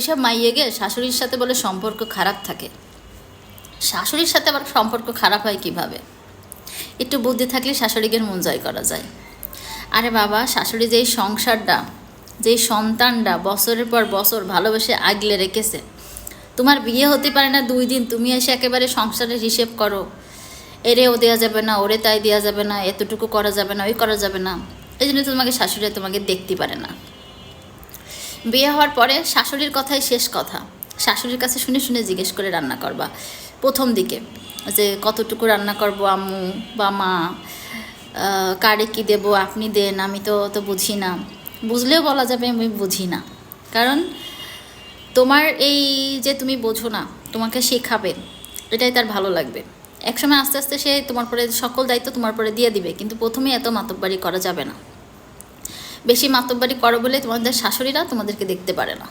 এসব মাইয়েগে শাশুড়ির সাথে বলে সম্পর্ক খারাপ থাকে। শাশুড়ির সাথে আবার সম্পর্ক খারাপ হয় কিভাবে? একটু বুদ্ধি থাকলে শাশুড়িকে মন জয় করা যায়। আরে বাবা, শাশুড়ি যেই সংসারটা, যেই সন্তানটা বছরের পর বছর ভালোবেসে আগলে রেখেছে, তোমার বিয়ে হতে পারে না 2 দিন, তুমি এসে একেবারে সংসারের হিসেব করো, এরেও দেওয়া যাবে না, ওরে তাই দেওয়া যাবে না, এতটুকু করা যাবে না, ওই করা যাবে না। এই জন্য তোমাকে শাশুড়ি তোমাকে দেখতে পারে না। বিয়ে হওয়ার পরে শাশুড়ির কথাই শেষ কথা। শাশুড়ির কাছে শুনে শুনে জিজ্ঞেস করে রান্না করবা প্রথম দিকে, যে কতটুকু রান্না করব আম্মু বা মা, কারে কী দেবো আপনি দেন, আমি তো বুঝি না। বুঝলেও বলা যাবে আমি বুঝি না, কারণ তোমার এই যে তুমি বোঝো না, তোমাকে শেখাবে, এটাই তার ভালো লাগবে। একসময় আস্তে আস্তে সে তোমার পরে সকল দায়িত্ব তোমার পরে দিয়ে দিবে, কিন্তু প্রথমে এত মাতব্বারি করা যাবে না। বেশি মাতব্বারি করো বলে তোমাদের শাশুড়িরা তোমাদেরকে দেখতে পারে না।